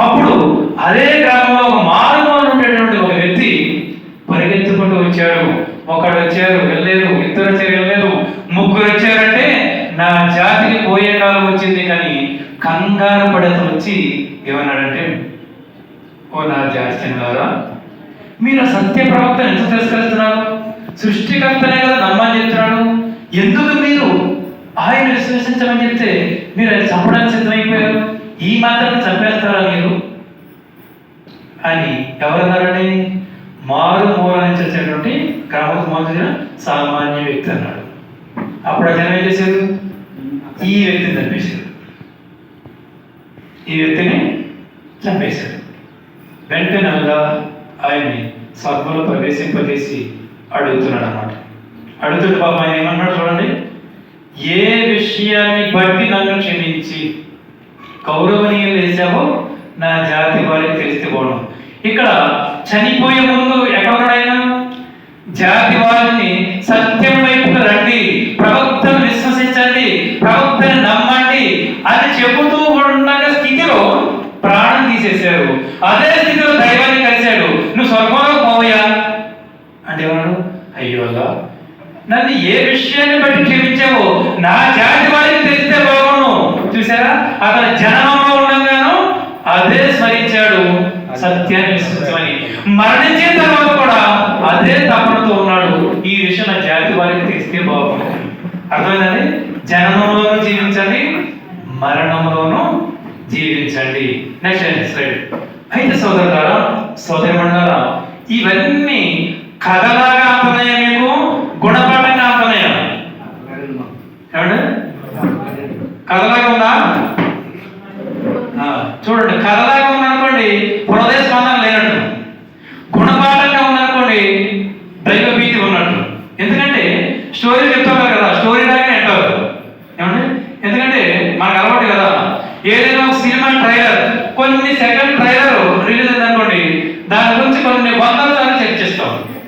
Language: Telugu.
అప్పుడు అదే గ్రామంలో ఒక మారుమూల ఉండేటువంటి ఒక వ్యక్తి పరిగెత్తుకుంటూ వచ్చాడు. ఒకడు వచ్చారు వెళ్ళలేదు, ఇద్దరు వచ్చారు వెళ్ళలేదు, ముగ్గురు వచ్చారంటే నా జాతికి పోయే కాలం వచ్చింది. కానీ కంగారు పడేతను వచ్చి ఏమన్నాడంటే, ఓ నా జాతి చెందారా, మీరు సత్య ప్రవక్తను ఎంత తిరస్కరిస్తున్నారు? సృష్టికర్తనే కదా నమ్మని చెప్తున్నాడు, ఎందుకు మీరు ఆయన విశ్వసించమని చెప్తే మీరు ఆయన చంపడానికి సిద్ధమైపోయారు? ఈ మాత్రం చంపేస్తారా మీరు అని ఎవరన్నారని? మారుమూల నుంచి వచ్చేటువంటి గ్రామకు మొదటి సామాన్య వ్యక్తి అన్నాడు. అప్పుడు ఆ జనం ఏం చేశారు? ఈ వ్యక్తిని చంపేశారు. ఈ వ్యక్తిని చంపేశారు. వెంటనే ఆయన్ని సభలో ప్రవేశింపజేసి అడుగుతున్నాడు అన్నమాట. అడుగుతుంటే పాప ఆయన ఏమన్నాడు చూడండి, ఏ విషయాన్ని బట్టి నన్ను క్షమించి గౌరవనీయులు వేసావో నా జాతి వారికి తెలిస్తే పోవడం. ఇక్కడ చనిపోయే ముందు ఎక్కడ ఉన్నాడైనా? జాతి వారిని సత్యం వైపుకు రండి, ప్రవక్తను విశ్వసించండి, ప్రవక్తను నమ్మండి అని చెబుతూ ఉండగా స్థితిలో ప్రాణం తీసేశారు. అదే స్థితిలో దైవాన్ని కలిశాడు. నువ్వు స్వర్గంలో పోవయా అంటే ఏమన్నాడు? అయ్యోగా, నన్ను ఏ విషయాన్ని బట్టి క్షమించావో నా జాతి వారికి తెలిస్తే బాగును. చూసారా, అతను జనంలో ఉండగాను అదే స్మరించాడు, సత్యాన్ని విశ్వసించమని. మరణించిన తర్వాత కూడా అదే తపనతో ఉన్నాడు, ఈ విషయం నా జాతి వారికి తెలిస్తే బాగుంది. అర్థమైందండి? జననంలోనూ జీవించండి, మరణంలోనూ జీవించండి. Next slide. అయితే సోదరులారా, సోదరిమణులారా, ఇవన్నీ కథలాగా అంటున్నాయా మీకు? గుణపాఠంగా అంటున్నాయా? ఏమండి, కథలాగా ఉందా? చూడండి, కథలాగా ఉందనుకోండి హృదయ స్పందన లేనట్టు, గుణపాఠంగా ఉందనుకోండి దైవ భీతి ఉన్నట్టు. ఎందుకంటే స్టోరీ చెప్తారు కదా, స్టోరీ లాగానే అంటారు. ఏమండి, ఎందుకంటే మనకు అలవాటు కదా, ఏదైనా ఒక సినిమా ట్రైలర్, కొన్ని సెకండ్ ట్రైలర్